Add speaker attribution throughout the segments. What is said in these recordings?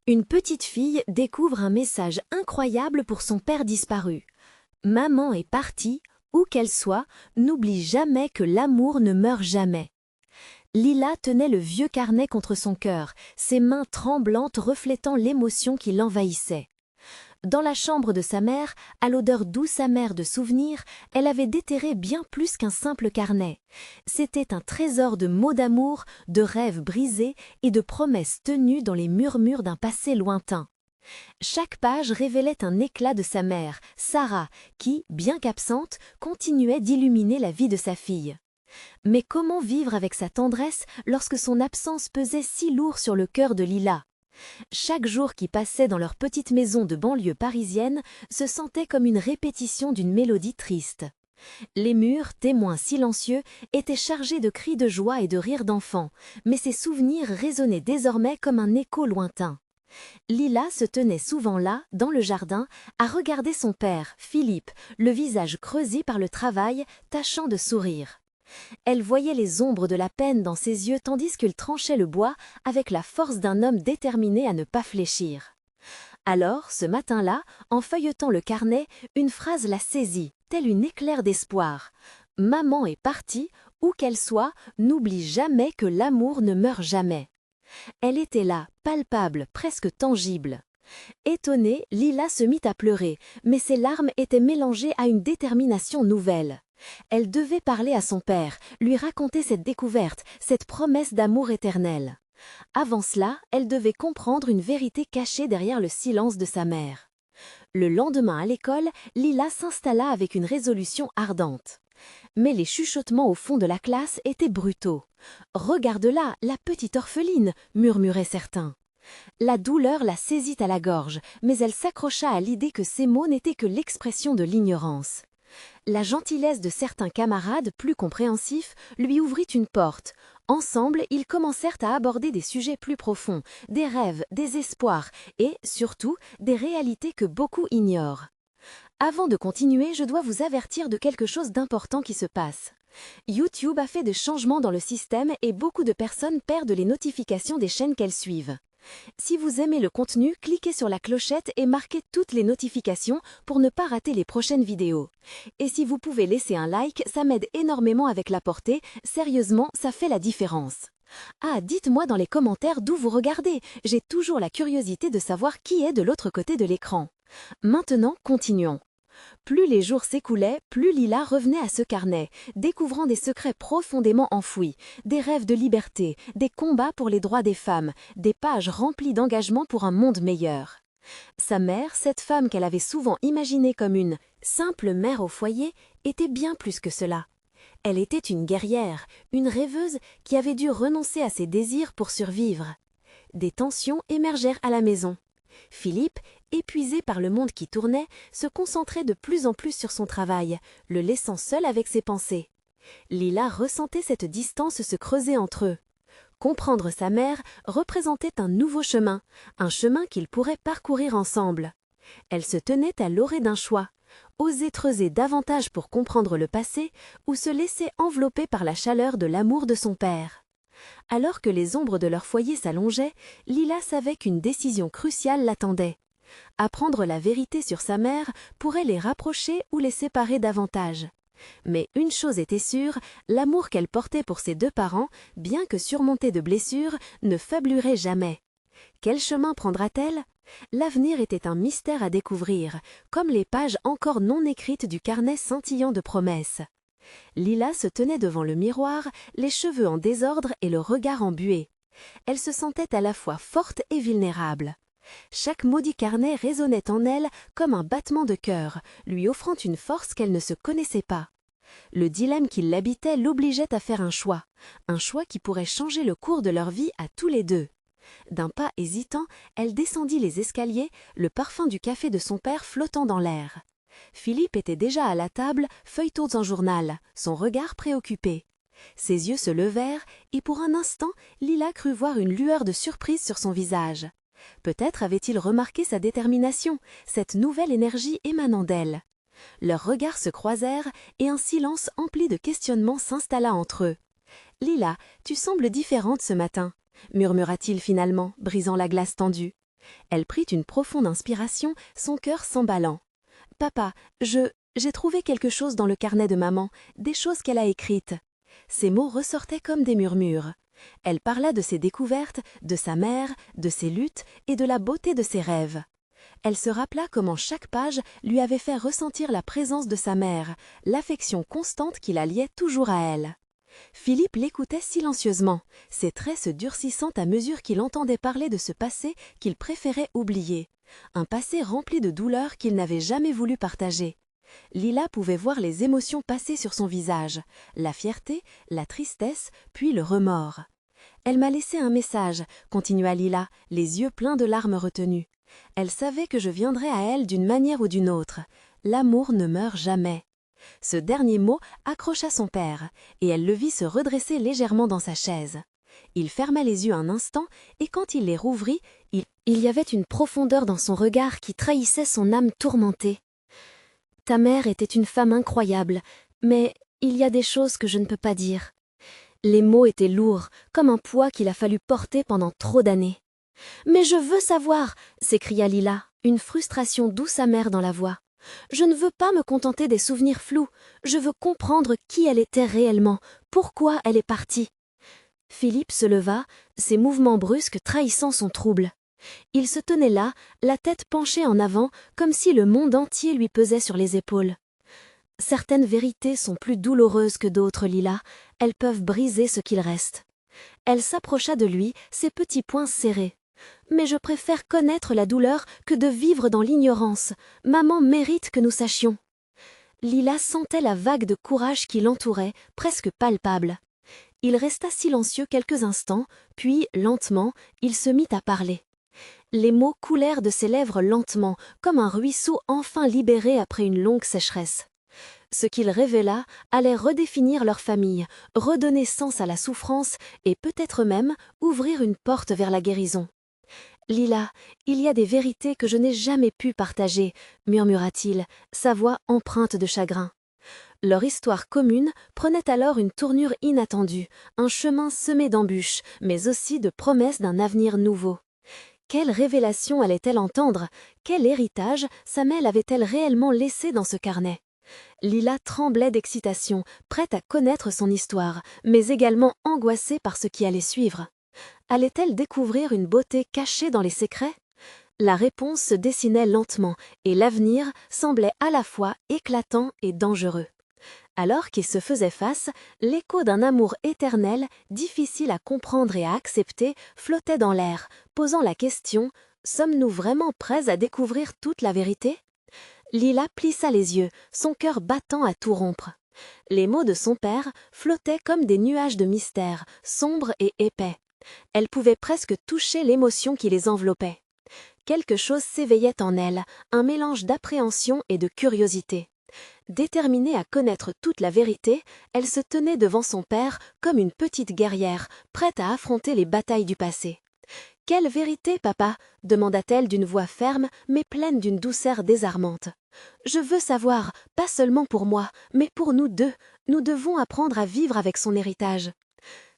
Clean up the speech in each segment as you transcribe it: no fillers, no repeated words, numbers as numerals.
Speaker 1: Une petite fille découvre un message incroyable pour son père disparu. Maman est partie, où qu'elle soit, n'oublie jamais que l'amour ne meurt jamais. Lila tenait le vieux carnet contre son cœur, ses mains tremblantes reflétant l'émotion qui l'envahissait. Dans la chambre de sa mère, à l'odeur douce amère de souvenirs, elle avait déterré bien plus qu'un simple carnet. C'était un trésor de mots d'amour, de rêves brisés et de promesses tenues dans les murmures d'un passé lointain. Chaque page révélait un éclat de sa mère, Sarah, qui, bien qu'absente, continuait d'illuminer la vie de sa fille. Mais comment vivre avec sa tendresse lorsque son absence pesait si lourd sur le cœur de Lila ? Chaque jour qui passait dans leur petite maison de banlieue parisienne se sentait comme une répétition d'une mélodie triste. Les murs, témoins silencieux, étaient chargés de cris de joie et de rires d'enfants, mais ces souvenirs résonnaient désormais comme un écho lointain. Lila se tenait souvent là, dans le jardin, à regarder son père, Philippe, le visage creusé par le travail, tâchant de sourire. Elle voyait les ombres de la peine dans ses yeux tandis qu'il tranchait le bois avec la force d'un homme déterminé à ne pas fléchir. Alors, ce matin-là, en feuilletant le carnet, une phrase la saisit, tel une éclair d'espoir. « Maman est partie, où qu'elle soit, n'oublie jamais que l'amour ne meurt jamais. » Elle était là, palpable, presque tangible. Étonnée, Lila se mit à pleurer, mais ses larmes étaient mélangées à une détermination nouvelle. Elle devait parler à son père, lui raconter cette découverte, cette promesse d'amour éternel. Avant cela, elle devait comprendre une vérité cachée derrière le silence de sa mère. Le lendemain à l'école, Lila s'installa avec une résolution ardente. Mais les chuchotements au fond de la classe étaient brutaux. « Regarde-la, la petite orpheline !» murmuraient certains. La douleur la saisit à la gorge, mais elle s'accrocha à l'idée que ces mots n'étaient que l'expression de l'ignorance. La gentillesse de certains camarades, plus compréhensifs, lui ouvrit une porte. Ensemble, ils commencèrent à aborder des sujets plus profonds, des rêves, des espoirs et, surtout, des réalités que beaucoup ignorent. Avant de continuer, je dois vous avertir de quelque chose d'important qui se passe. YouTube a fait des changements dans le système et beaucoup de personnes perdent les notifications des chaînes qu'elles suivent. Si vous aimez le contenu, cliquez sur la clochette et marquez toutes les notifications pour ne pas rater les prochaines vidéos. Et si vous pouvez laisser un like, ça m'aide énormément avec la portée, sérieusement, ça fait la différence. Ah, dites-moi dans les commentaires d'où vous regardez, j'ai toujours la curiosité de savoir qui est de l'autre côté de l'écran. Maintenant, continuons. Plus les jours s'écoulaient, plus Lila revenait à ce carnet, découvrant des secrets profondément enfouis, des rêves de liberté, des combats pour les droits des femmes, des pages remplies d'engagement pour un monde meilleur. Sa mère, cette femme qu'elle avait souvent imaginée comme une simple mère au foyer, était bien plus que cela. Elle était une guerrière, une rêveuse qui avait dû renoncer à ses désirs pour survivre. Des tensions émergèrent à la maison. Philippe, épuisé par le monde qui tournait, se concentrait de plus en plus sur son travail, le laissant seul avec ses pensées. Lila ressentait cette distance se creuser entre eux. Comprendre sa mère représentait un nouveau chemin, un chemin qu'ils pourraient parcourir ensemble. Elle se tenait à l'orée d'un choix, oser creuser davantage pour comprendre le passé ou se laisser envelopper par la chaleur de l'amour de son père. Alors que les ombres de leur foyer s'allongeaient, Lila savait qu'une décision cruciale l'attendait. Apprendre la vérité sur sa mère pourrait les rapprocher ou les séparer davantage. Mais une chose était sûre, l'amour qu'elle portait pour ses deux parents, bien que surmonté de blessures, ne faiblirait jamais. Quel chemin prendra-t-elle ? L'avenir était un mystère à découvrir, comme les pages encore non écrites du carnet scintillant de promesses. Lila se tenait devant le miroir, les cheveux en désordre et le regard embué. Elle se sentait à la fois forte et vulnérable. Chaque maudit carnet résonnait en elle comme un battement de cœur, lui offrant une force qu'elle ne se connaissait pas. Le dilemme qui l'habitait l'obligeait à faire un choix qui pourrait changer le cours de leur vie à tous les deux. D'un pas hésitant, elle descendit les escaliers, le parfum du café de son père flottant dans l'air. Philippe était déjà à la table, feuilletant un journal, son regard préoccupé. Ses yeux se levèrent et pour un instant, Lila crut voir une lueur de surprise sur son visage. Peut-être avait-il remarqué sa détermination, cette nouvelle énergie émanant d'elle. Leurs regards se croisèrent et un silence empli de questionnements s'installa entre eux. « Lila, tu sembles différente ce matin » murmura-t-il finalement, brisant la glace tendue. Elle prit une profonde inspiration, son cœur s'emballant. « Papa, j'ai trouvé quelque chose dans le carnet de maman, des choses qu'elle a écrites. » Ces mots ressortaient comme des murmures. Elle parla de ses découvertes, de sa mère, de ses luttes et de la beauté de ses rêves. Elle se rappela comment chaque page lui avait fait ressentir la présence de sa mère, l'affection constante qui la liait toujours à elle. Philippe l'écoutait silencieusement, ses traits se durcissant à mesure qu'il entendait parler de ce passé qu'il préférait oublier, un passé rempli de douleurs qu'il n'avait jamais voulu partager. Lila pouvait voir les émotions passer sur son visage, la fierté, la tristesse, puis le remords. « Elle m'a laissé un message », continua Lila, les yeux pleins de larmes retenues. « Elle savait que je viendrais à elle d'une manière ou d'une autre. L'amour ne meurt jamais. » Ce dernier mot accrocha son père, et elle le vit se redresser légèrement dans sa chaise. Il ferma les yeux un instant, et quand il les rouvrit, il y avait une profondeur dans son regard qui trahissait son âme tourmentée. « Ta mère était une femme incroyable, mais il y a des choses que je ne peux pas dire. » Les mots étaient lourds, comme un poids qu'il a fallu porter pendant trop d'années. « Mais je veux savoir !» s'écria Lila, une frustration douce amère dans la voix. « Je ne veux pas me contenter des souvenirs flous, je veux comprendre qui elle était réellement, pourquoi elle est partie. » Philippe se leva, ses mouvements brusques trahissant son trouble. Il se tenait là, la tête penchée en avant, comme si le monde entier lui pesait sur les épaules. « Certaines vérités sont plus douloureuses que d'autres, Lila, elles peuvent briser ce qu'il reste. » Elle s'approcha de lui, ses petits poings serrés. « Mais je préfère connaître la douleur que de vivre dans l'ignorance. Maman mérite que nous sachions. » Lila sentait la vague de courage qui l'entourait, presque palpable. Il resta silencieux quelques instants, puis, lentement, il se mit à parler. Les mots coulèrent de ses lèvres lentement, comme un ruisseau enfin libéré après une longue sécheresse. Ce qu'il révéla allait redéfinir leur famille, redonner sens à la souffrance et peut-être même ouvrir une porte vers la guérison. « Lila, il y a des vérités que je n'ai jamais pu partager, » murmura-t-il, sa voix empreinte de chagrin. Leur histoire commune prenait alors une tournure inattendue, un chemin semé d'embûches, mais aussi de promesses d'un avenir nouveau. Quelle révélation allait-elle entendre? Quel héritage sa mère avait-elle réellement laissé dans ce carnet? Lila tremblait d'excitation, prête à connaître son histoire, mais également angoissée par ce qui allait suivre. Allait-elle découvrir une beauté cachée dans les secrets? La réponse se dessinait lentement, et l'avenir semblait à la fois éclatant et dangereux. Alors qu'ils se faisaient face, l'écho d'un amour éternel, difficile à comprendre et à accepter, flottait dans l'air, posant la question « Sommes-nous vraiment prêts à découvrir toute la vérité ?» Lila plissa les yeux, son cœur battant à tout rompre. Les mots de son père flottaient comme des nuages de mystère, sombres et épais. Elle pouvait presque toucher l'émotion qui les enveloppait. Quelque chose s'éveillait en elle, un mélange d'appréhension et de curiosité. Déterminée à connaître toute la vérité, elle se tenait devant son père comme une petite guerrière, prête à affronter les batailles du passé. « Quelle vérité, papa ?» demanda-t-elle d'une voix ferme, mais pleine d'une douceur désarmante. « Je veux savoir, pas seulement pour moi, mais pour nous deux. Nous devons apprendre à vivre avec son héritage. »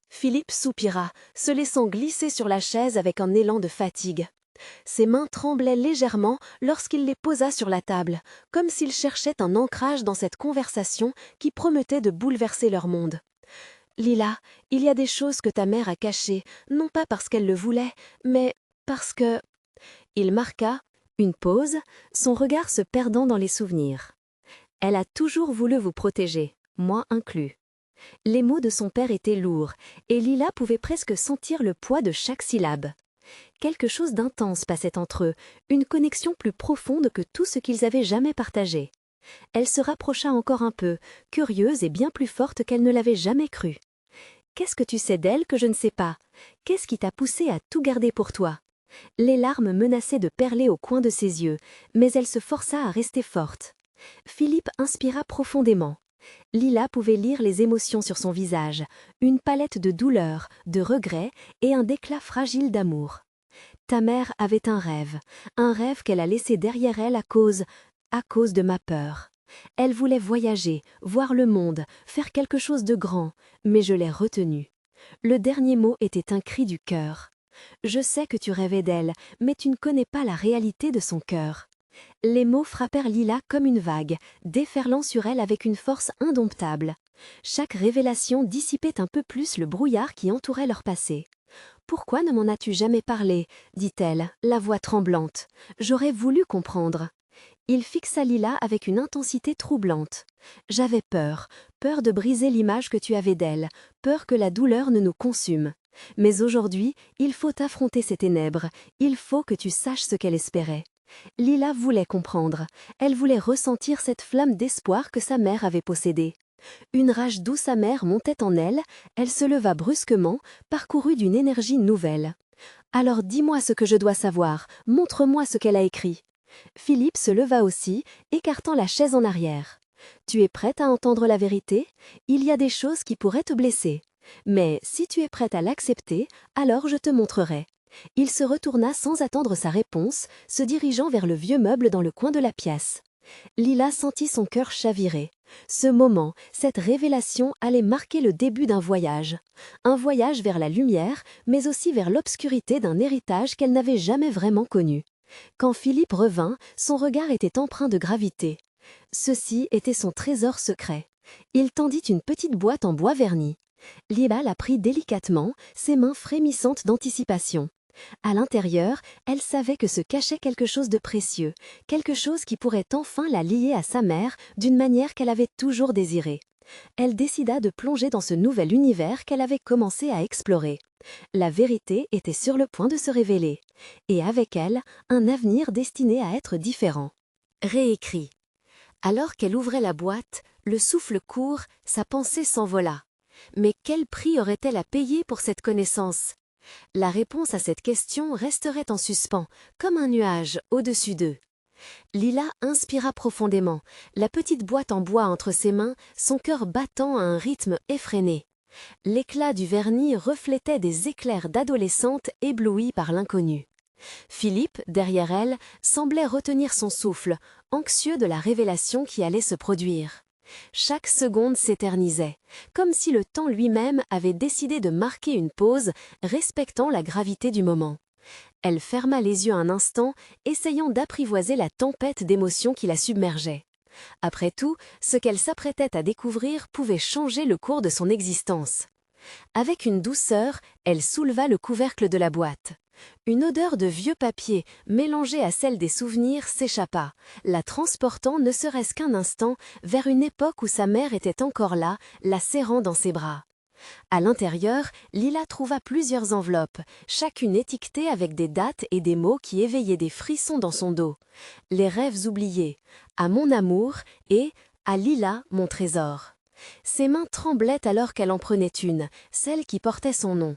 Speaker 1: Philippe soupira, se laissant glisser sur la chaise avec un élan de fatigue. Ses mains tremblaient légèrement lorsqu'il les posa sur la table, comme s'il cherchait un ancrage dans cette conversation qui promettait de bouleverser leur monde. « Lila, il y a des choses que ta mère a cachées, non pas parce qu'elle le voulait, mais parce que… » Il marqua une pause, son regard se perdant dans les souvenirs. « Elle a toujours voulu vous protéger, moi inclus. » Les mots de son père étaient lourds, et Lila pouvait presque sentir le poids de chaque syllabe. Quelque chose d'intense passait entre eux, une connexion plus profonde que tout ce qu'ils avaient jamais partagé. Elle se rapprocha encore un peu, curieuse et bien plus forte qu'elle ne l'avait jamais cru. « Qu'est-ce que tu sais d'elle que je ne sais pas? Qu'est-ce qui t'a poussé à tout garder pour toi ?» Les larmes menaçaient de perler au coin de ses yeux, mais elle se força à rester forte. Philippe inspira profondément. Lila pouvait lire les émotions sur son visage, une palette de douleur, de regrets et un déclat fragile d'amour. Ta mère avait un rêve qu'elle a laissé derrière elle à cause de ma peur. Elle voulait voyager, voir le monde, faire quelque chose de grand, mais je l'ai retenue. Le dernier mot était un cri du cœur. Je sais que tu rêvais d'elle, mais tu ne connais pas la réalité de son cœur. » Les mots frappèrent Lila comme une vague, déferlant sur elle avec une force indomptable. Chaque révélation dissipait un peu plus le brouillard qui entourait leur passé. « Pourquoi ne m'en as-tu jamais parlé ?» dit-elle, la voix tremblante. « J'aurais voulu comprendre. » Il fixa Lila avec une intensité troublante. « J'avais peur, peur de briser l'image que tu avais d'elle, peur que la douleur ne nous consume. Mais aujourd'hui, il faut affronter ces ténèbres, il faut que tu saches ce qu'elle espérait. » Lila voulait comprendre, elle voulait ressentir cette flamme d'espoir que sa mère avait possédée. Une rage douce amère montait en elle, elle se leva brusquement, parcourue d'une énergie nouvelle. « Alors dis-moi ce que je dois savoir, montre-moi ce qu'elle a écrit. » Philippe se leva aussi, écartant la chaise en arrière. « Tu es prête à entendre la vérité? Il y a des choses qui pourraient te blesser. Mais si tu es prête à l'accepter, alors je te montrerai. » Il se retourna sans attendre sa réponse, se dirigeant vers le vieux meuble dans le coin de la pièce. Lila sentit son cœur chavirer. Ce moment, cette révélation allait marquer le début d'un voyage. Un voyage vers la lumière, mais aussi vers l'obscurité d'un héritage qu'elle n'avait jamais vraiment connu. Quand Philippe revint, son regard était empreint de gravité. Ceci était son trésor secret. Il tendit une petite boîte en bois verni. Lila la prit délicatement, ses mains frémissantes d'anticipation. À l'intérieur, elle savait que se cachait quelque chose de précieux, quelque chose qui pourrait enfin la lier à sa mère d'une manière qu'elle avait toujours désirée. Elle décida de plonger dans ce nouvel univers qu'elle avait commencé à explorer. La vérité était sur le point de se révéler, et avec elle, un avenir destiné à être différent. Réécrit. Alors qu'elle ouvrait la boîte, le souffle court, sa pensée s'envola. Mais quel prix aurait-elle à payer pour cette connaissance? La réponse à cette question resterait en suspens, comme un nuage au-dessus d'eux. Lila inspira profondément, la petite boîte en bois entre ses mains, son cœur battant à un rythme effréné. L'éclat du vernis reflétait des éclairs d'adolescente éblouie par l'inconnu. Philippe, derrière elle, semblait retenir son souffle, anxieux de la révélation qui allait se produire. Chaque seconde s'éternisait, comme si le temps lui-même avait décidé de marquer une pause, respectant la gravité du moment. Elle ferma les yeux un instant, essayant d'apprivoiser la tempête d'émotions qui la submergeait. Après tout, ce qu'elle s'apprêtait à découvrir pouvait changer le cours de son existence. Avec une douceur, elle souleva le couvercle de la boîte. Une odeur de vieux papier, mélangée à celle des souvenirs, s'échappa, la transportant ne serait-ce qu'un instant vers une époque où sa mère était encore là, la serrant dans ses bras. À l'intérieur, Lila trouva plusieurs enveloppes, chacune étiquetée avec des dates et des mots qui éveillaient des frissons dans son dos. Les rêves oubliés, à mon amour et à Lila, mon trésor. Ses mains tremblaient alors qu'elle en prenait une, celle qui portait son nom.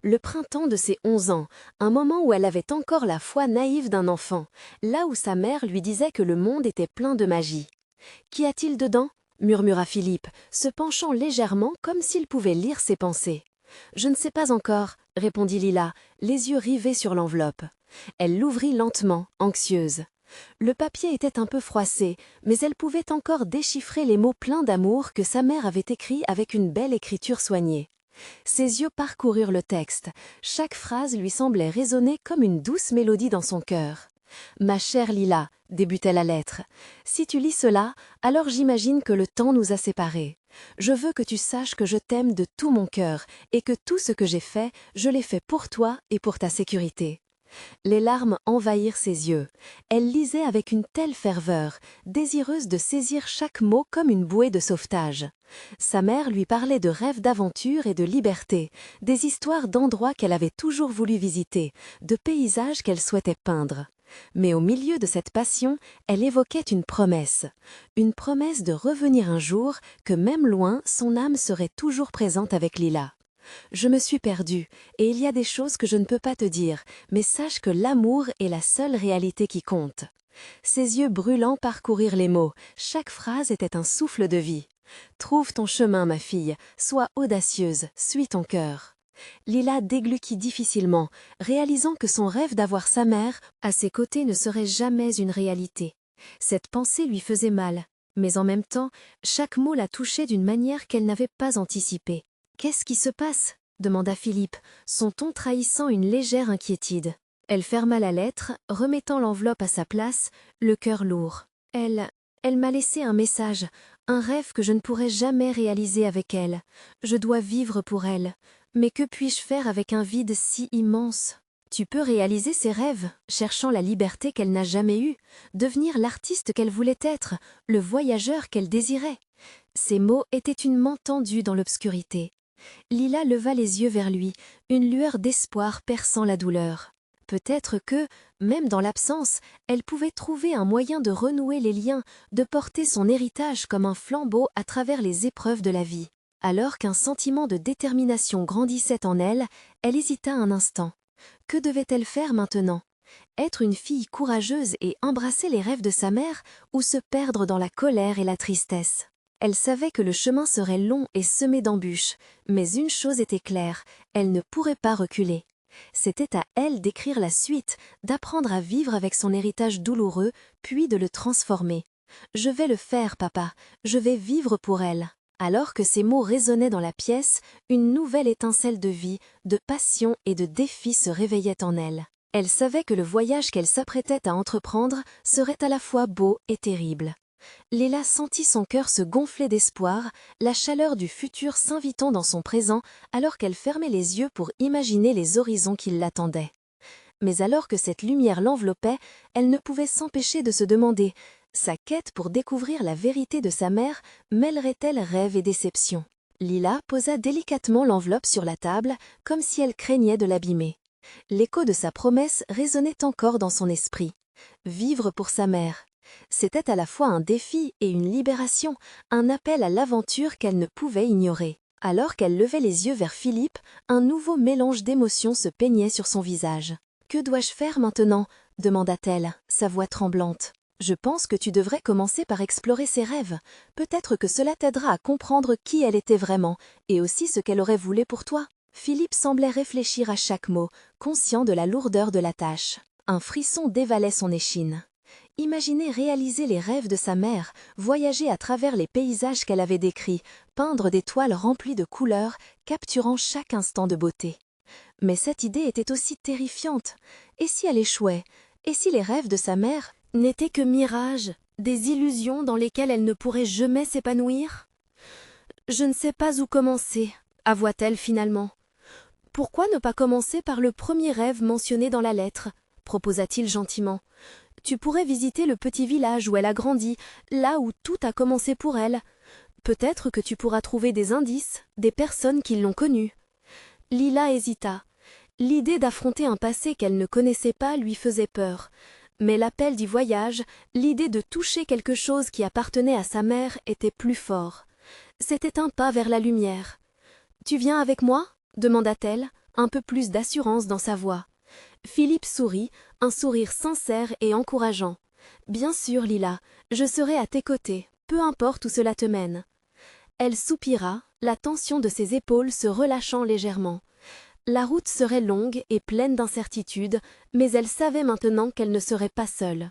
Speaker 1: Le printemps de ses 11 ans, un moment où elle avait encore la foi naïve d'un enfant, là où sa mère lui disait que le monde était plein de magie. « Qu'y a-t-il dedans ?» murmura Philippe, se penchant légèrement comme s'il pouvait lire ses pensées. « Je ne sais pas encore, » répondit Lila, les yeux rivés sur l'enveloppe. Elle l'ouvrit lentement, anxieuse. Le papier était un peu froissé, mais elle pouvait encore déchiffrer les mots pleins d'amour que sa mère avait écrits avec une belle écriture soignée. Ses yeux parcoururent le texte, chaque phrase lui semblait résonner comme une douce mélodie dans son cœur. « Ma chère Lila », débutait la lettre, « si tu lis cela, alors j'imagine que le temps nous a séparés. Je veux que tu saches que je t'aime de tout mon cœur et que tout ce que j'ai fait, je l'ai fait pour toi et pour ta sécurité. » Les larmes envahirent ses yeux. Elle lisait avec une telle ferveur, désireuse de saisir chaque mot comme une bouée de sauvetage. Sa mère lui parlait de rêves d'aventure et de liberté, des histoires d'endroits qu'elle avait toujours voulu visiter, de paysages qu'elle souhaitait peindre. Mais au milieu de cette passion, elle évoquait une promesse de revenir un jour, que même loin, son âme serait toujours présente avec Lila. « Je me suis perdue, et il y a des choses que je ne peux pas te dire, mais sache que l'amour est la seule réalité qui compte. » Ses yeux brûlants parcourirent les mots, chaque phrase était un souffle de vie. « Trouve ton chemin, ma fille, sois audacieuse, suis ton cœur. » Lila déglutit difficilement, réalisant que son rêve d'avoir sa mère à ses côtés ne serait jamais une réalité. Cette pensée lui faisait mal, mais en même temps, chaque mot la touchait d'une manière qu'elle n'avait pas anticipée. « Qu'est-ce qui se passe ?» demanda Philippe, son ton trahissant une légère inquiétude. Elle ferma la lettre, remettant l'enveloppe à sa place, le cœur lourd. Elle m'a laissé un message, un rêve que je ne pourrai jamais réaliser avec elle. Je dois vivre pour elle. Mais que puis-je faire avec un vide si immense ? Tu peux réaliser ses rêves, cherchant la liberté qu'elle n'a jamais eue, devenir l'artiste qu'elle voulait être, le voyageur qu'elle désirait. Ces mots étaient une main tendue dans l'obscurité. Lila leva les yeux vers lui, une lueur d'espoir perçant la douleur. Peut-être que, même dans l'absence, elle pouvait trouver un moyen de renouer les liens, de porter son héritage comme un flambeau à travers les épreuves de la vie. Alors qu'un sentiment de détermination grandissait en elle, elle hésita un instant. Que devait-elle faire maintenant ? Être une fille courageuse et embrasser les rêves de sa mère ou se perdre dans la colère et la tristesse ? Elle savait que le chemin serait long et semé d'embûches, mais une chose était claire, elle ne pourrait pas reculer. C'était à elle d'écrire la suite, d'apprendre à vivre avec son héritage douloureux, puis de le transformer. « Je vais le faire, papa, je vais vivre pour elle ». Alors que ces mots résonnaient dans la pièce, une nouvelle étincelle de vie, de passion et de défi se réveillait en elle. Elle savait que le voyage qu'elle s'apprêtait à entreprendre serait à la fois beau et terrible. Léla sentit son cœur se gonfler d'espoir, la chaleur du futur s'invitant dans son présent alors qu'elle fermait les yeux pour imaginer les horizons qui l'attendaient. Mais alors que cette lumière l'enveloppait, elle ne pouvait s'empêcher de se demander « Sa quête pour découvrir la vérité de sa mère mêlerait-elle rêve et déception ?» Lila posa délicatement l'enveloppe sur la table, comme si elle craignait de l'abîmer. L'écho de sa promesse résonnait encore dans son esprit. Vivre pour sa mère. C'était à la fois un défi et une libération, un appel à l'aventure qu'elle ne pouvait ignorer. Alors qu'elle levait les yeux vers Philippe, un nouveau mélange d'émotions se peignait sur son visage. « Que dois-je faire maintenant ?» demanda-t-elle, sa voix tremblante. « Je pense que tu devrais commencer par explorer ses rêves. Peut-être que cela t'aidera à comprendre qui elle était vraiment, et aussi ce qu'elle aurait voulu pour toi. » Philippe semblait réfléchir à chaque mot, conscient de la lourdeur de la tâche. Un frisson dévalait son échine. Imaginer réaliser les rêves de sa mère, voyager à travers les paysages qu'elle avait décrits, peindre des toiles remplies de couleurs, capturant chaque instant de beauté. Mais cette idée était aussi terrifiante. Et si elle échouait? Et si les rêves de sa mère n'étaient que mirages, des illusions dans lesquelles elle ne pourrait jamais s'épanouir? « Je ne sais pas où commencer », avoua-t-elle finalement. « Pourquoi ne pas commencer par le premier rêve mentionné dans la lettre ?» proposa-t-il gentiment. Tu pourrais visiter le petit village où elle a grandi, là où tout a commencé pour elle. Peut-être que tu pourras trouver des indices, des personnes qui l'ont connue. Lila hésita. L'idée d'affronter un passé qu'elle ne connaissait pas lui faisait peur. Mais l'appel du voyage, l'idée de toucher quelque chose qui appartenait à sa mère était plus fort. C'était un pas vers la lumière. « Tu viens avec moi ?» demanda-t-elle, un peu plus d'assurance dans sa voix. Philippe sourit, un sourire sincère et encourageant. « Bien sûr, Lila, je serai à tes côtés, peu importe où cela te mène. » Elle soupira, la tension de ses épaules se relâchant légèrement. La route serait longue et pleine d'incertitudes, mais elle savait maintenant qu'elle ne serait pas seule.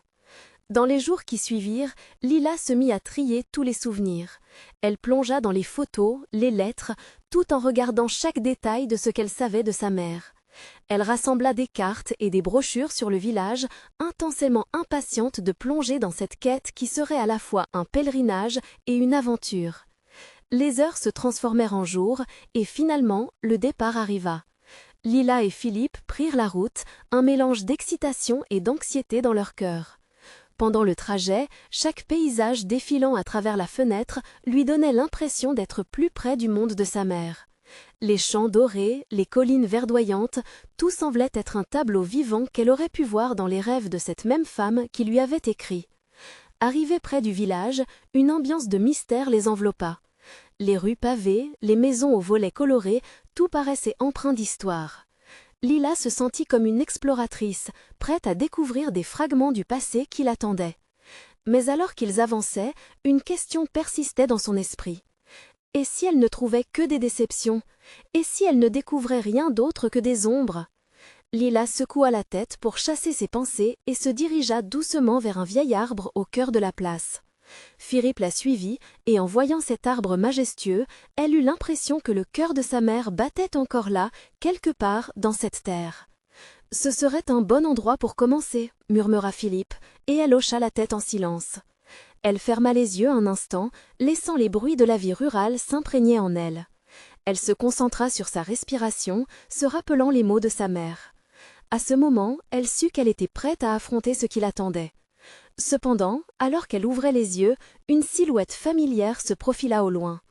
Speaker 1: Dans les jours qui suivirent, Lila se mit à trier tous les souvenirs. Elle plongea dans les photos, les lettres, tout en regardant chaque détail de ce qu'elle savait de sa mère. Elle rassembla des cartes et des brochures sur le village, intensément impatiente de plonger dans cette quête qui serait à la fois un pèlerinage et une aventure. Les heures se transformèrent en jours et finalement le départ arriva. Lila et Philippe prirent la route, un mélange d'excitation et d'anxiété dans leur cœur. Pendant le trajet, chaque paysage défilant à travers la fenêtre lui donnait l'impression d'être plus près du monde de sa mère. Les champs dorés, les collines verdoyantes, tout semblait être un tableau vivant qu'elle aurait pu voir dans les rêves de cette même femme qui lui avait écrit. Arrivée près du village, une ambiance de mystère les enveloppa. Les rues pavées, les maisons aux volets colorés, tout paraissait empreint d'histoire. Lila se sentit comme une exploratrice, prête à découvrir des fragments du passé qui l'attendaient. Mais alors qu'ils avançaient, une question persistait dans son esprit. Et si elle ne trouvait que des déceptions? Et si elle ne découvrait rien d'autre que des ombres? Lila secoua la tête pour chasser ses pensées et se dirigea doucement vers un vieil arbre au cœur de la place. Philippe la suivit, et en voyant cet arbre majestueux, elle eut l'impression que le cœur de sa mère battait encore là, quelque part, dans cette terre. « Ce serait un bon endroit pour commencer, » murmura Philippe, et elle hocha la tête en silence. Elle ferma les yeux un instant, laissant les bruits de la vie rurale s'imprégner en elle. Elle se concentra sur sa respiration, se rappelant les mots de sa mère. À ce moment, elle sut qu'elle était prête à affronter ce qui l'attendait. Cependant, alors qu'elle ouvrait les yeux, une silhouette familière se profila au loin.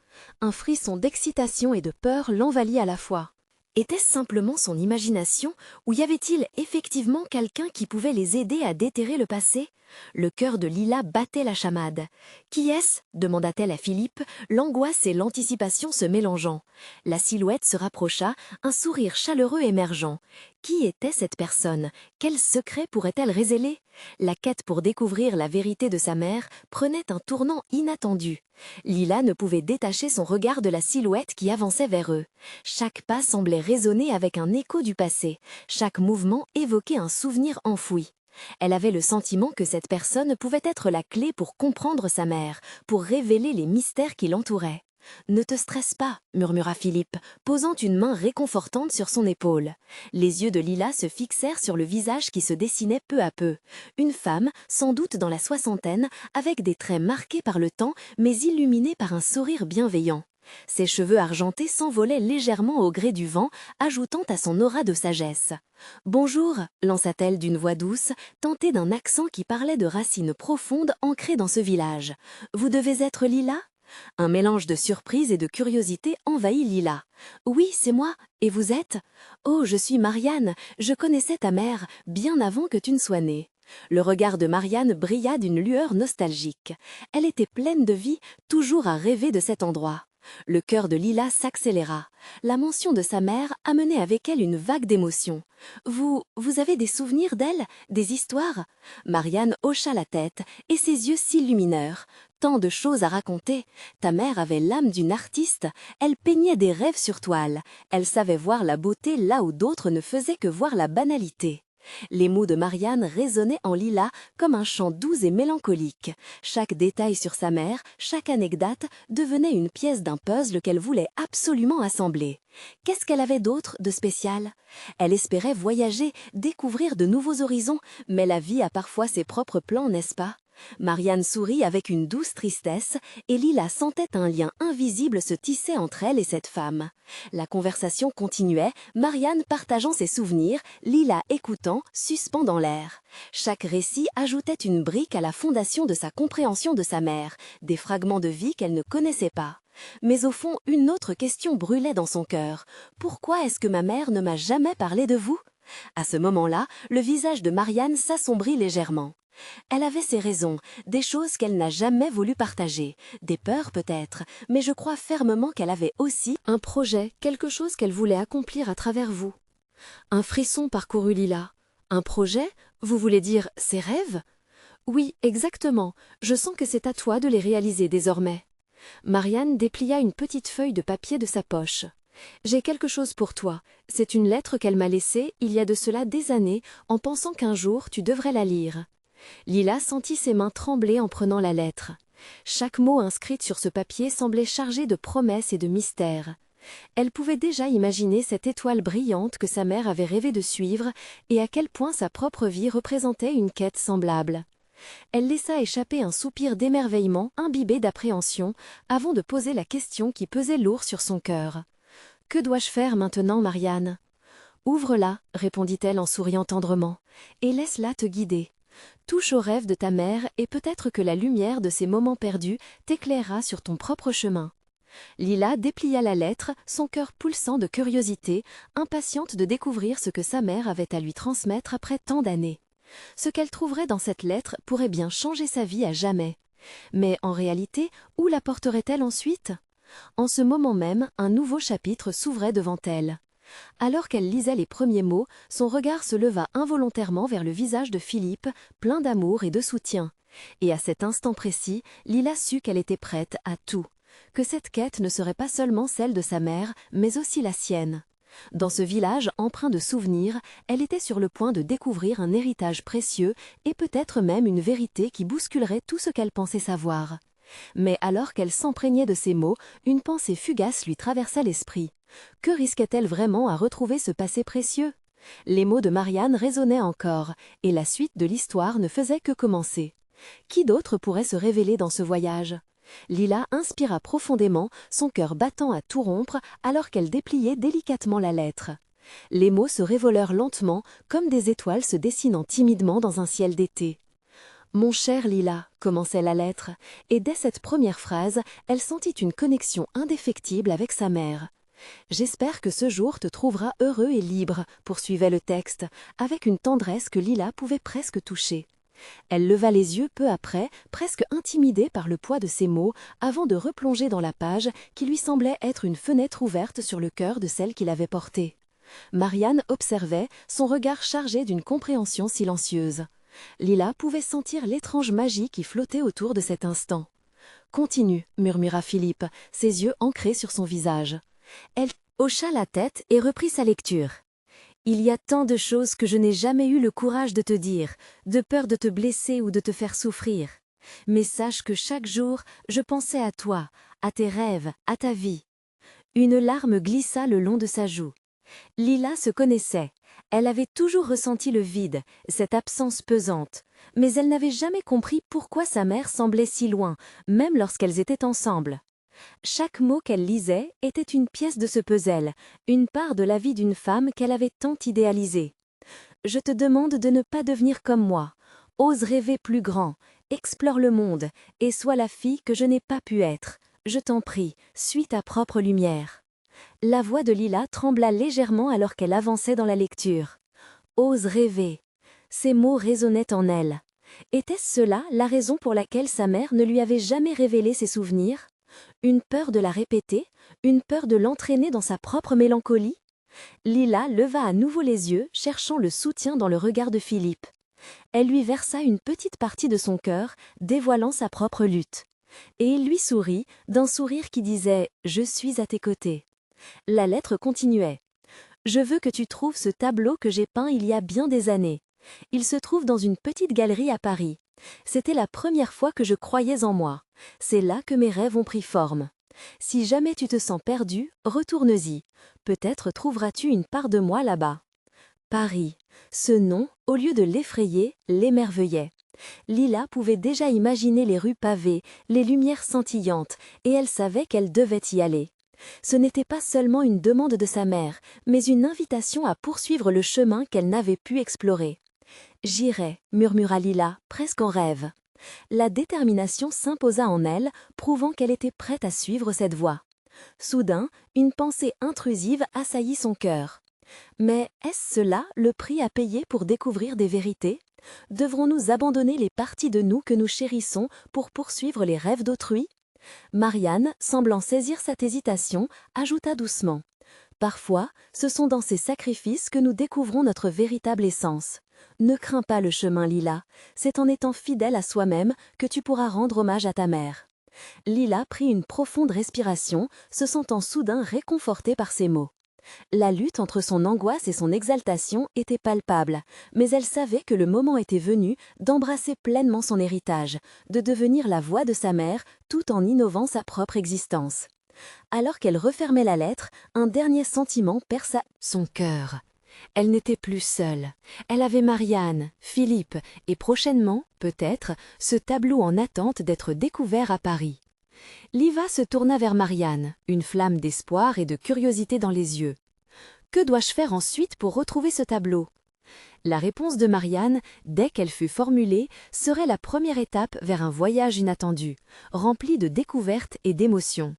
Speaker 1: Un frisson d'excitation et de peur l'envahit à la fois. Était-ce simplement son imagination, ou y avait-il effectivement quelqu'un qui pouvait les aider à déterrer le passé? Le cœur de Lila battait la chamade. « Qui est-ce » demanda-t-elle à Philippe, l'angoisse et l'anticipation se mélangeant. La silhouette se rapprocha, un sourire chaleureux émergeant. Qui était cette personne? Quel secret pourrait-elle révéler? La quête pour découvrir la vérité de sa mère prenait un tournant inattendu. Lila ne pouvait détacher son regard de la silhouette qui avançait vers eux. Chaque pas semblait résonner avec un écho du passé. Chaque mouvement évoquait un souvenir enfoui. Elle avait le sentiment que cette personne pouvait être la clé pour comprendre sa mère, pour révéler les mystères qui l'entouraient. « Ne te stresse pas » murmura Philippe, posant une main réconfortante sur son épaule. Les yeux de Lila se fixèrent sur le visage qui se dessinait peu à peu. Une femme, sans doute dans la soixantaine, avec des traits marqués par le temps, mais illuminés par un sourire bienveillant. Ses cheveux argentés s'envolaient légèrement au gré du vent, ajoutant à son aura de sagesse. « Bonjour » lança-t-elle d'une voix douce, tentée d'un accent qui parlait de racines profondes ancrées dans ce village. « Vous devez être Lila ?» Un mélange de surprise et de curiosité envahit Lila. « Oui, c'est moi. Et vous êtes ?»« Oh, je suis Marianne. Je connaissais ta mère, bien avant que tu ne sois née. » Le regard de Marianne brilla d'une lueur nostalgique. Elle était pleine de vie, toujours à rêver de cet endroit. Le cœur de Lila s'accéléra. La mention de sa mère amenait avec elle une vague d'émotion. « Vous avez des souvenirs d'elle? Des histoires ?» Marianne hocha la tête et ses yeux s'illuminèrent. « Tant de choses à raconter. Ta mère avait l'âme d'une artiste. Elle peignait des rêves sur toile. Elle savait voir la beauté là où d'autres ne faisaient que voir la banalité. » Les mots de Marianne résonnaient en Lila comme un chant doux et mélancolique. Chaque détail sur sa mère, chaque anecdote devenait une pièce d'un puzzle qu'elle voulait absolument assembler. Qu'est-ce qu'elle avait d'autre de spécial? Elle espérait voyager, découvrir de nouveaux horizons, mais la vie a parfois ses propres plans, n'est-ce pas? Marianne sourit avec une douce tristesse et Lila sentait un lien invisible se tisser entre elle et cette femme. La conversation continuait, Marianne partageant ses souvenirs, Lila écoutant, suspendant l'air. Chaque récit ajoutait une brique à la fondation de sa compréhension de sa mère, des fragments de vie qu'elle ne connaissait pas. Mais au fond, une autre question brûlait dans son cœur. Pourquoi est-ce que ma mère ne m'a jamais parlé de vous? À ce moment-là, le visage de Marianne s'assombrit légèrement. Elle avait ses raisons, des choses qu'elle n'a jamais voulu partager, des peurs peut-être, mais je crois fermement qu'elle avait aussi un projet, quelque chose qu'elle voulait accomplir à travers vous. Un frisson parcourut Lila. Un projet? Vous voulez dire ses rêves? Oui, exactement. Je sens que c'est à toi de les réaliser désormais. Marianne déplia une petite feuille de papier de sa poche. J'ai quelque chose pour toi. C'est une lettre qu'elle m'a laissée il y a de cela des années, en pensant qu'un jour tu devrais la lire. Lila sentit ses mains trembler en prenant la lettre. Chaque mot inscrit sur ce papier semblait chargé de promesses et de mystères. Elle pouvait déjà imaginer cette étoile brillante que sa mère avait rêvé de suivre et à quel point sa propre vie représentait une quête semblable. Elle laissa échapper un soupir d'émerveillement imbibé d'appréhension avant de poser la question qui pesait lourd sur son cœur. « Que dois-je faire maintenant, Marianne ?»« Ouvre-la, répondit-elle en souriant tendrement, et laisse-la te guider. Touche au rêve de ta mère et peut-être que la lumière de ces moments perdus t'éclairera sur ton propre chemin. » Lila déplia la lettre, son cœur pulsant de curiosité, impatiente de découvrir ce que sa mère avait à lui transmettre après tant d'années. Ce qu'elle trouverait dans cette lettre pourrait bien changer sa vie à jamais. Mais en réalité, où la porterait-elle ensuite? En ce moment même, un nouveau chapitre s'ouvrait devant elle. Alors qu'elle lisait les premiers mots, son regard se leva involontairement vers le visage de Philippe, plein d'amour et de soutien. Et à cet instant précis, Lila sut qu'elle était prête à tout, que cette quête ne serait pas seulement celle de sa mère, mais aussi la sienne. Dans ce village empreint de souvenirs, elle était sur le point de découvrir un héritage précieux et peut-être même une vérité qui bousculerait tout ce qu'elle pensait savoir. Mais alors qu'elle s'imprégnait de ces mots, une pensée fugace lui traversa l'esprit. Que risquait-elle vraiment à retrouver ce passé précieux? Les mots de Marianne résonnaient encore, et la suite de l'histoire ne faisait que commencer. Qui d'autre pourrait se révéler dans ce voyage? Lila inspira profondément, son cœur battant à tout rompre alors qu'elle dépliait délicatement la lettre. Les mots se révolèrent lentement, comme des étoiles se dessinant timidement dans un ciel d'été. « Mon cher Lila », commençait la lettre, et dès cette première phrase, elle sentit une connexion indéfectible avec sa mère. « J'espère que ce jour te trouvera heureux et libre », poursuivait le texte, avec une tendresse que Lila pouvait presque toucher. Elle leva les yeux peu après, presque intimidée par le poids de ces mots, avant de replonger dans la page qui lui semblait être une fenêtre ouverte sur le cœur de celle qui l'avait portée. Marianne observait, son regard chargé d'une compréhension silencieuse. Lila pouvait sentir l'étrange magie qui flottait autour de cet instant. « Continue », murmura Philippe, ses yeux ancrés sur son visage. Elle hocha la tête et reprit sa lecture. « Il y a tant de choses que je n'ai jamais eu le courage de te dire, de peur de te blesser ou de te faire souffrir. Mais sache que chaque jour, je pensais à toi, à tes rêves, à ta vie. » Une larme glissa le long de sa joue. Lila se connaissait. Elle avait toujours ressenti le vide, cette absence pesante, mais elle n'avait jamais compris pourquoi sa mère semblait si loin, même lorsqu'elles étaient ensemble. Chaque mot qu'elle lisait était une pièce de ce puzzle, une part de la vie d'une femme qu'elle avait tant idéalisée. « Je te demande de ne pas devenir comme moi. Ose rêver plus grand, explore le monde, et sois la fille que je n'ai pas pu être. Je t'en prie, suis ta propre lumière. » La voix de Lila trembla légèrement alors qu'elle avançait dans la lecture. « Ose rêver !» Ces mots résonnaient en elle. Était-ce cela la raison pour laquelle sa mère ne lui avait jamais révélé ses souvenirs? Une peur de la répéter? Une peur de l'entraîner dans sa propre mélancolie? Lila leva à nouveau les yeux, cherchant le soutien dans le regard de Philippe. Elle lui versa une petite partie de son cœur, dévoilant sa propre lutte. Et il lui sourit, d'un sourire qui disait « Je suis à tes côtés ». La lettre continuait. « Je veux que tu trouves ce tableau que j'ai peint il y a bien des années. Il se trouve dans une petite galerie à Paris. C'était la première fois que je croyais en moi. C'est là que mes rêves ont pris forme. Si jamais tu te sens perdu, retourne-y. Peut-être trouveras-tu une part de moi là-bas. » Paris. Ce nom, au lieu de l'effrayer, l'émerveillait. Lila pouvait déjà imaginer les rues pavées, les lumières scintillantes, et elle savait qu'elle devait y aller. Ce n'était pas seulement une demande de sa mère, mais une invitation à poursuivre le chemin qu'elle n'avait pu explorer. « J'irai », murmura Lila, presque en rêve. La détermination s'imposa en elle, prouvant qu'elle était prête à suivre cette voie. Soudain, une pensée intrusive assaillit son cœur. Mais est-ce cela le prix à payer pour découvrir des vérités? Devrons-nous abandonner les parties de nous que nous chérissons pour poursuivre les rêves d'autrui? Marianne, semblant saisir cette hésitation, ajouta doucement. « Parfois, ce sont dans ces sacrifices que nous découvrons notre véritable essence. Ne crains pas le chemin, Lila. C'est en étant fidèle à soi-même que tu pourras rendre hommage à ta mère. » Lila prit une profonde respiration, se sentant soudain réconfortée par ces mots. La lutte entre son angoisse et son exaltation était palpable, mais elle savait que le moment était venu d'embrasser pleinement son héritage, de devenir la voix de sa mère tout en innovant sa propre existence. Alors qu'elle refermait la lettre, un dernier sentiment perça son cœur. Elle n'était plus seule. Elle avait Marianne, Philippe et prochainement, peut-être, ce tableau en attente d'être découvert à Paris. Liva se tourna vers Marianne, une flamme d'espoir et de curiosité dans les yeux. « Que dois-je faire ensuite pour retrouver ce tableau ?» La réponse de Marianne, dès qu'elle fut formulée, serait la première étape vers un voyage inattendu, rempli de découvertes et d'émotions.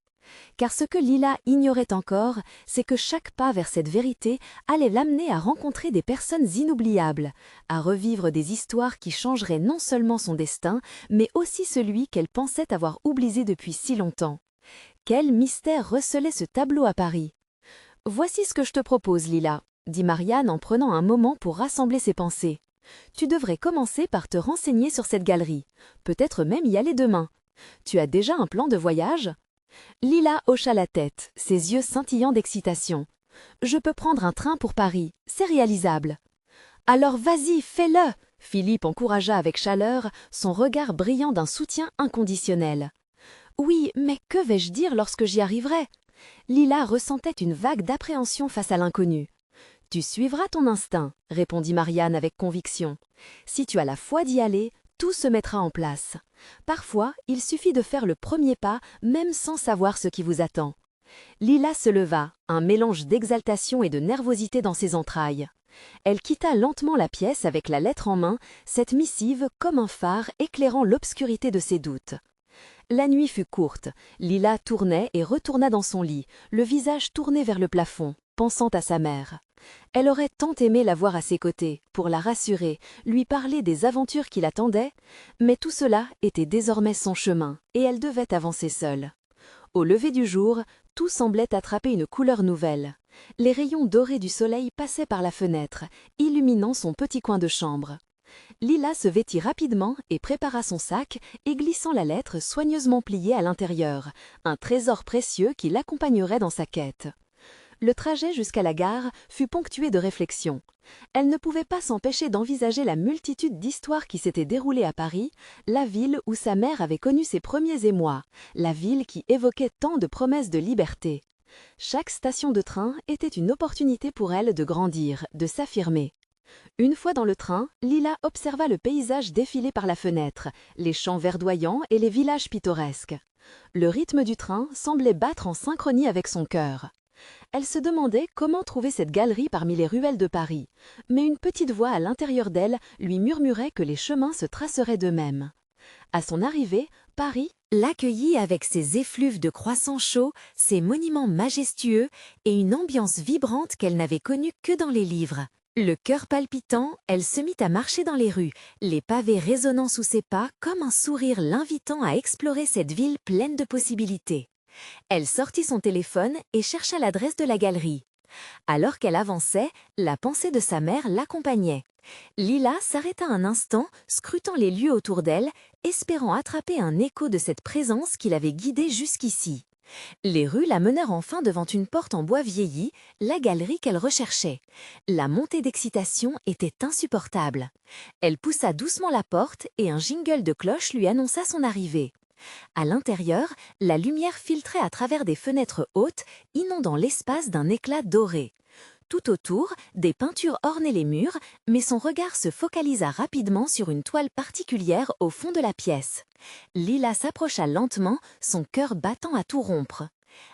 Speaker 1: Car ce que Lila ignorait encore, c'est que chaque pas vers cette vérité allait l'amener à rencontrer des personnes inoubliables, à revivre des histoires qui changeraient non seulement son destin, mais aussi celui qu'elle pensait avoir oublié depuis si longtemps. Quel mystère recelait ce tableau à Paris? « Voici ce que je te propose, Lila, » dit Marianne en prenant un moment pour rassembler ses pensées. « Tu devrais commencer par te renseigner sur cette galerie, peut-être même y aller demain. Tu as déjà un plan de voyage ?» Lila hocha la tête, ses yeux scintillant d'excitation. Je peux prendre un train pour Paris, c'est réalisable. Alors vas-y, fais-le! Philippe encouragea avec chaleur, son regard brillant d'un soutien inconditionnel. Oui, mais que vais-je dire lorsque j'y arriverai? Lila ressentait une vague d'appréhension face à l'inconnu. Tu suivras ton instinct, répondit Marianne avec conviction. Si tu as la foi d'y aller, tout se mettra en place. Parfois, il suffit de faire le premier pas, même sans savoir ce qui vous attend. Lila se leva, un mélange d'exaltation et de nervosité dans ses entrailles. Elle quitta lentement la pièce avec la lettre en main, cette missive comme un phare éclairant l'obscurité de ses doutes. La nuit fut courte, Lila tournait et retourna dans son lit, le visage tourné vers le plafond, pensant à sa mère. Elle aurait tant aimé la voir à ses côtés, pour la rassurer, lui parler des aventures qui l'attendaient, mais tout cela était désormais son chemin, et elle devait avancer seule. Au lever du jour, tout semblait attraper une couleur nouvelle. Les rayons dorés du soleil passaient par la fenêtre, illuminant son petit coin de chambre. Lila se vêtit rapidement et prépara son sac, et glissant la lettre soigneusement pliée à l'intérieur, un trésor précieux qui l'accompagnerait dans sa quête. Le trajet jusqu'à la gare fut ponctué de réflexions. Elle ne pouvait pas s'empêcher d'envisager la multitude d'histoires qui s'étaient déroulées à Paris, la ville où sa mère avait connu ses premiers émois, la ville qui évoquait tant de promesses de liberté. Chaque station de train était une opportunité pour elle de grandir, de s'affirmer. Une fois dans le train, Lila observa le paysage défiler par la fenêtre, les champs verdoyants et les villages pittoresques. Le rythme du train semblait battre en synchronie avec son cœur. Elle se demandait comment trouver cette galerie parmi les ruelles de Paris, mais une petite voix à l'intérieur d'elle lui murmurait que les chemins se traceraient d'eux-mêmes. À son arrivée, Paris l'accueillit avec ses effluves de croissants chauds, ses monuments majestueux et une ambiance vibrante qu'elle n'avait connue que dans les livres. Le cœur palpitant, elle se mit à marcher dans les rues, les pavés résonnant sous ses pas comme un sourire l'invitant à explorer cette ville pleine de possibilités. Elle sortit son téléphone et chercha l'adresse de la galerie. Alors qu'elle avançait, la pensée de sa mère l'accompagnait. Lila s'arrêta un instant, scrutant les lieux autour d'elle, espérant attraper un écho de cette présence qui l'avait guidée jusqu'ici. Les rues la menèrent enfin devant une porte en bois vieilli, la galerie qu'elle recherchait. La montée d'excitation était insupportable. Elle poussa doucement la porte et un jingle de cloche lui annonça son arrivée. À l'intérieur, la lumière filtrait à travers des fenêtres hautes, inondant l'espace d'un éclat doré. Tout autour, des peintures ornaient les murs, mais son regard se focalisa rapidement sur une toile particulière au fond de la pièce. Lila s'approcha lentement, son cœur battant à tout rompre.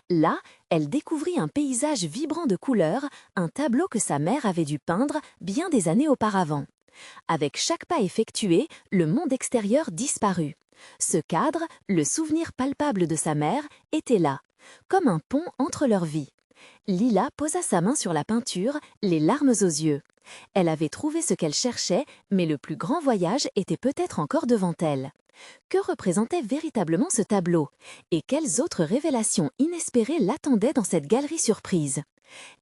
Speaker 1: Là, elle découvrit un paysage vibrant de couleurs, un tableau que sa mère avait dû peindre bien des années auparavant. Avec chaque pas effectué, le monde extérieur disparut. Ce cadre, le souvenir palpable de sa mère, était là, comme un pont entre leurs vies. Lila posa sa main sur la peinture, les larmes aux yeux. Elle avait trouvé ce qu'elle cherchait, mais le plus grand voyage était peut-être encore devant elle. Que représentait véritablement ce tableau? Et quelles autres révélations inespérées l'attendaient dans cette galerie surprise?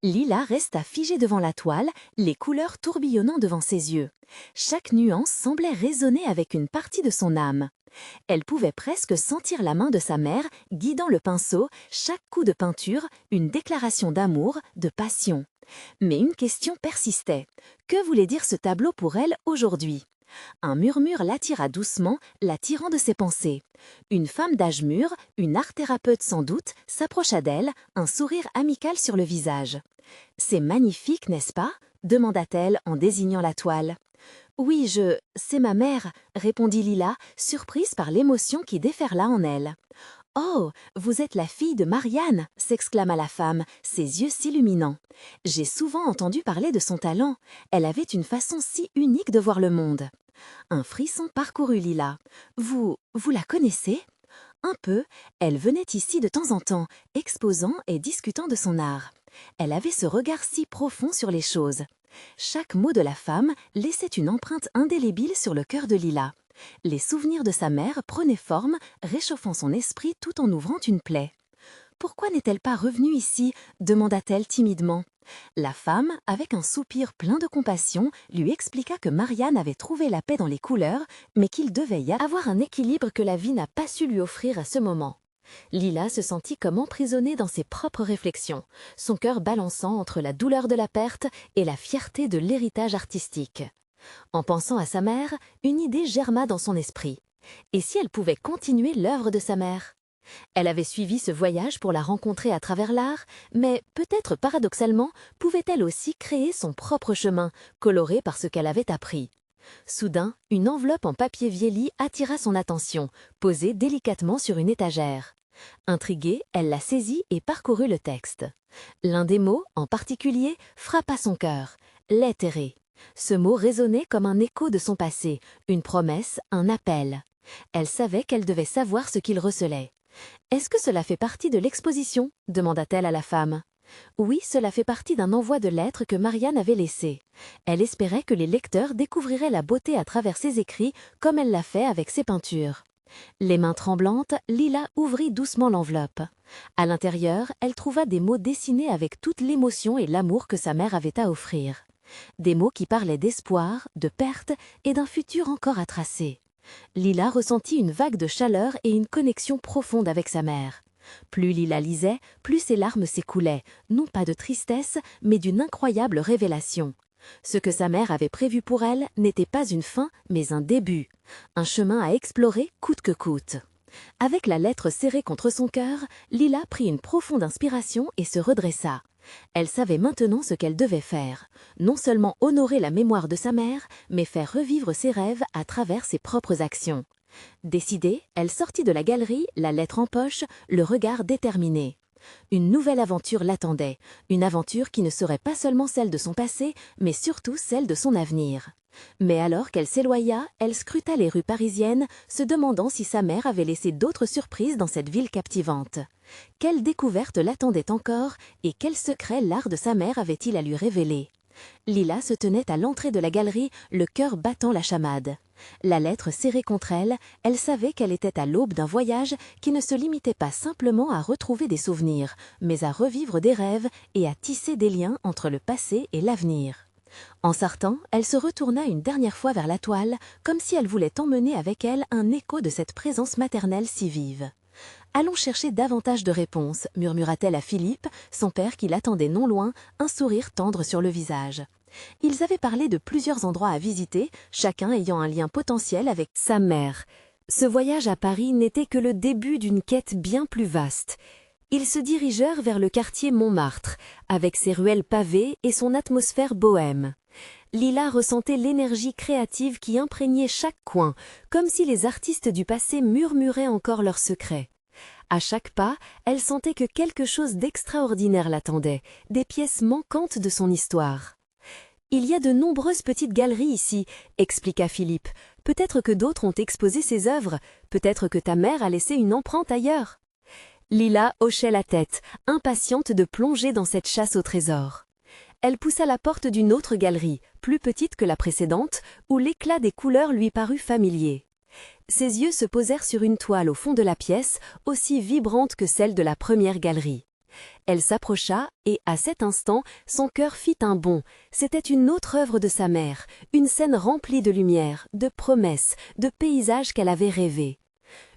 Speaker 1: Lila resta figée devant la toile, les couleurs tourbillonnant devant ses yeux. Chaque nuance semblait résonner avec une partie de son âme. Elle pouvait presque sentir la main de sa mère guidant le pinceau, chaque coup de peinture, une déclaration d'amour, de passion. Mais une question persistait. Que voulait dire ce tableau pour elle aujourd'hui? Un murmure l'attira doucement, l'attirant de ses pensées. Une femme d'âge mûr, une art-thérapeute sans doute, s'approcha d'elle, un sourire amical sur le visage. « C'est magnifique, n'est-ce pas ?» demanda-t-elle en désignant la toile. « Oui, c'est ma mère », répondit Lila, surprise par l'émotion qui déferla en elle. « Oh, vous êtes la fille de Marianne !» s'exclama la femme, ses yeux s'illuminant. « J'ai souvent entendu parler de son talent. Elle avait une façon si unique de voir le monde. » Un frisson parcourut Lila. « Vous la connaissez ?» Un peu, elle venait ici de temps en temps, exposant et discutant de son art. Elle avait ce regard si profond sur les choses. Chaque mot de la femme laissait une empreinte indélébile sur le cœur de Lila. Les souvenirs de sa mère prenaient forme, réchauffant son esprit tout en ouvrant une plaie. « Pourquoi n'est-elle pas revenue ici ?» demanda-t-elle timidement. La femme, avec un soupir plein de compassion, lui expliqua que Marianne avait trouvé la paix dans les couleurs, mais qu'il devait y avoir un équilibre que la vie n'a pas su lui offrir à ce moment. Lila se sentit comme emprisonnée dans ses propres réflexions, son cœur balançant entre la douleur de la perte et la fierté de l'héritage artistique. En pensant à sa mère, une idée germa dans son esprit. Et si elle pouvait continuer l'œuvre de sa mère? Elle avait suivi ce voyage pour la rencontrer à travers l'art, mais peut-être paradoxalement, pouvait-elle aussi créer son propre chemin, coloré par ce qu'elle avait appris. Soudain, une enveloppe en papier vieilli attira son attention, posée délicatement sur une étagère. Intriguée, elle la saisit et parcourut le texte. L'un des mots, en particulier, frappa son cœur, « lait terré ». Ce mot résonnait comme un écho de son passé, une promesse, un appel. Elle savait qu'elle devait savoir ce qu'il recelait. « Est-ce que cela fait partie de l'exposition » demanda-t-elle à la femme. Oui, cela fait partie d'un envoi de lettres que Marianne avait laissé. Elle espérait que les lecteurs découvriraient la beauté à travers ses écrits comme elle l'a fait avec ses peintures. Les mains tremblantes, Lila ouvrit doucement l'enveloppe. À l'intérieur, elle trouva des mots dessinés avec toute l'émotion et l'amour que sa mère avait à offrir. Des mots qui parlaient d'espoir, de perte et d'un futur encore à tracer. Lila ressentit une vague de chaleur et une connexion profonde avec sa mère. Plus Lila lisait, plus ses larmes s'écoulaient, non pas de tristesse, mais d'une incroyable révélation. Ce que sa mère avait prévu pour elle n'était pas une fin, mais un début. Un chemin à explorer coûte que coûte. Avec la lettre serrée contre son cœur, Lila prit une profonde inspiration et se redressa. Elle savait maintenant ce qu'elle devait faire. Non seulement honorer la mémoire de sa mère, mais faire revivre ses rêves à travers ses propres actions. Décidée, elle sortit de la galerie, la lettre en poche, le regard déterminé. Une nouvelle aventure l'attendait, une aventure qui ne serait pas seulement celle de son passé, mais surtout celle de son avenir. Mais alors qu'elle s'éloigna, elle scruta les rues parisiennes, se demandant si sa mère avait laissé d'autres surprises dans cette ville captivante. Quelle découverte l'attendait encore et quel secret l'art de sa mère avait-il à lui révéler? Lila se tenait à l'entrée de la galerie, le cœur battant la chamade. La lettre serrée contre elle, elle savait qu'elle était à l'aube d'un voyage qui ne se limitait pas simplement à retrouver des souvenirs, mais à revivre des rêves et à tisser des liens entre le passé et l'avenir. En sortant, elle se retourna une dernière fois vers la toile, comme si elle voulait emmener avec elle un écho de cette présence maternelle si vive. « Allons chercher davantage de réponses » murmura-t-elle à Philippe, son père qui l'attendait non loin, un sourire tendre sur le visage. Ils avaient parlé de plusieurs endroits à visiter, chacun ayant un lien potentiel avec sa mère. Ce voyage à Paris n'était que le début d'une quête bien plus vaste. Ils se dirigèrent vers le quartier Montmartre, avec ses ruelles pavées et son atmosphère bohème. Lila ressentait l'énergie créative qui imprégnait chaque coin, comme si les artistes du passé murmuraient encore leurs secrets. À chaque pas, elle sentait que quelque chose d'extraordinaire l'attendait, des pièces manquantes de son histoire. « Il y a de nombreuses petites galeries ici », expliqua Philippe. « Peut-être que d'autres ont exposé ses œuvres, peut-être que ta mère a laissé une empreinte ailleurs. » Lila hochait la tête, impatiente de plonger dans cette chasse au trésor. Elle poussa la porte d'une autre galerie, plus petite que la précédente, où l'éclat des couleurs lui parut familier. Ses yeux se posèrent sur une toile au fond de la pièce, aussi vibrante que celle de la première galerie. Elle s'approcha et, à cet instant, son cœur fit un bond. C'était une autre œuvre de sa mère, une scène remplie de lumière, de promesses, de paysages qu'elle avait rêvés.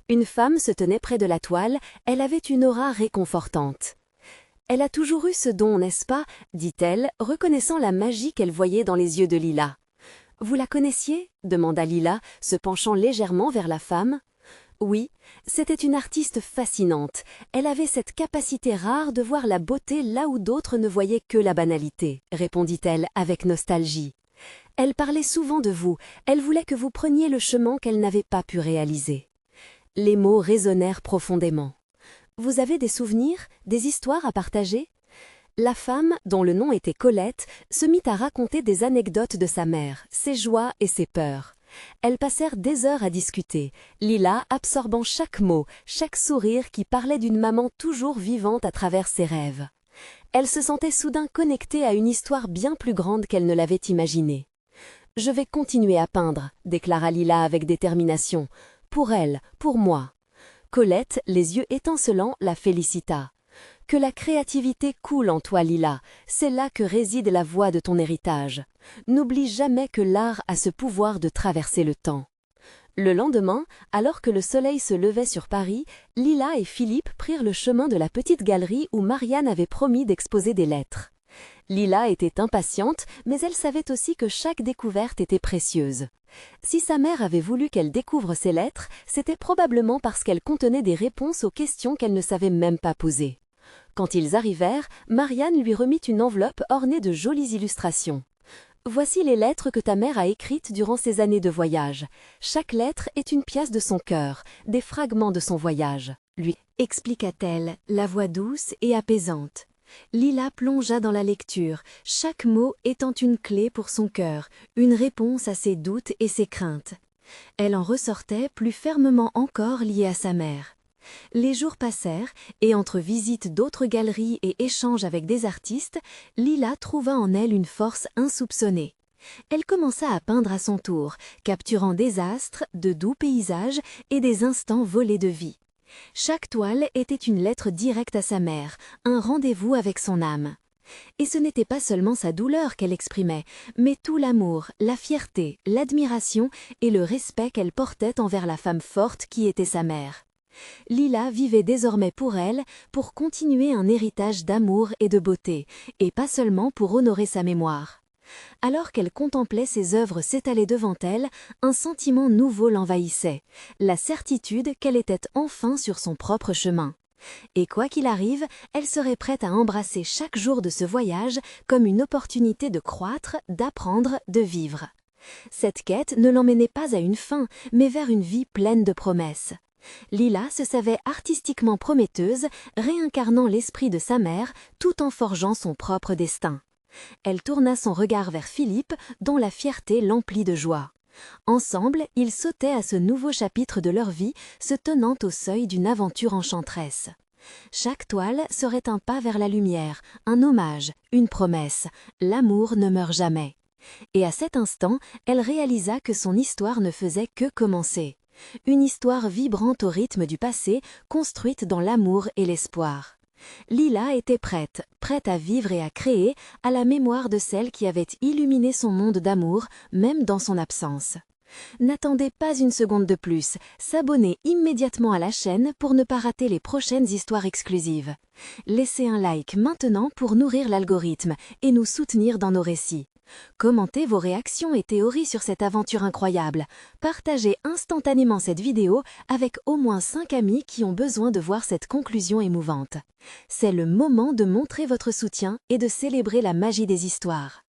Speaker 1: Une femme se tenait près de la toile, elle avait une aura réconfortante. « Elle a toujours eu ce don, n'est-ce pas ?» dit-elle, reconnaissant la magie qu'elle voyait dans les yeux de Lila. « Vous la connaissiez ?» demanda Lila, se penchant légèrement vers la femme. Oui, c'était une artiste fascinante. Elle avait cette capacité rare de voir la beauté là où d'autres ne voyaient que la banalité, répondit-elle avec nostalgie. Elle parlait souvent de vous, elle voulait que vous preniez le chemin qu'elle n'avait pas pu réaliser. Les mots résonnèrent profondément. Vous avez des souvenirs, des histoires à partager ? La femme, dont le nom était Colette, se mit à raconter des anecdotes de sa mère, ses joies et ses peurs. Elles passèrent des heures à discuter, Lila absorbant chaque mot, chaque sourire qui parlait d'une maman toujours vivante à travers ses rêves. Elle se sentait soudain connectée à une histoire bien plus grande qu'elle ne l'avait imaginée. « Je vais continuer à peindre », déclara Lila avec détermination. « Pour elle, pour moi. » Colette, les yeux étincelants, la félicita. « Que la créativité coule en toi, Lila, c'est là que réside la voie de ton héritage. N'oublie jamais que l'art a ce pouvoir de traverser le temps. » Le lendemain, alors que le soleil se levait sur Paris, Lila et Philippe prirent le chemin de la petite galerie où Marianne avait promis d'exposer des lettres. Lila était impatiente, mais elle savait aussi que chaque découverte était précieuse. Si sa mère avait voulu qu'elle découvre ces lettres, c'était probablement parce qu'elles contenaient des réponses aux questions qu'elle ne savait même pas poser. Quand ils arrivèrent, Marianne lui remit une enveloppe ornée de jolies illustrations. « Voici les lettres que ta mère a écrites durant ces années de voyage. Chaque lettre est une pièce de son cœur, des fragments de son voyage. » lui expliqua-t-elle, la voix douce et apaisante. Lila plongea dans la lecture, chaque mot étant une clé pour son cœur, une réponse à ses doutes et ses craintes. Elle en ressortait plus fermement encore liée à sa mère. Les jours passèrent, et entre visites d'autres galeries et échanges avec des artistes, Lila trouva en elle une force insoupçonnée. Elle commença à peindre à son tour, capturant des astres, de doux paysages et des instants volés de vie. Chaque toile était une lettre directe à sa mère, un rendez-vous avec son âme. Et ce n'était pas seulement sa douleur qu'elle exprimait, mais tout l'amour, la fierté, l'admiration et le respect qu'elle portait envers la femme forte qui était sa mère. Lila vivait désormais pour elle, pour continuer un héritage d'amour et de beauté, et pas seulement pour honorer sa mémoire. Alors qu'elle contemplait ses œuvres s'étaler devant elle, un sentiment nouveau l'envahissait, la certitude qu'elle était enfin sur son propre chemin. Et quoi qu'il arrive, elle serait prête à embrasser chaque jour de ce voyage comme une opportunité de croître, d'apprendre, de vivre. Cette quête ne l'emmenait pas à une fin, mais vers une vie pleine de promesses. Lila se savait artistiquement prometteuse, réincarnant l'esprit de sa mère tout en forgeant son propre destin. Elle tourna son regard vers Philippe, dont la fierté l'emplit de joie. Ensemble, ils sautaient à ce nouveau chapitre de leur vie, se tenant au seuil d'une aventure enchanteresse. Chaque toile serait un pas vers la lumière, un hommage, une promesse. L'amour ne meurt jamais. Et à cet instant, elle réalisa que son histoire ne faisait que commencer. Une histoire vibrante au rythme du passé, construite dans l'amour et l'espoir. Lila était prête à vivre et à créer, à la mémoire de celle qui avait illuminé son monde d'amour, même dans son absence. N'attendez pas une seconde de plus, s'abonnez immédiatement à la chaîne pour ne pas rater les prochaines histoires exclusives. Laissez un like maintenant pour nourrir l'algorithme et nous soutenir dans nos récits. Commentez vos réactions et théories sur cette aventure incroyable. Partagez instantanément cette vidéo avec au moins 5 amis qui ont besoin de voir cette conclusion émouvante. C'est le moment de montrer votre soutien et de célébrer la magie des histoires.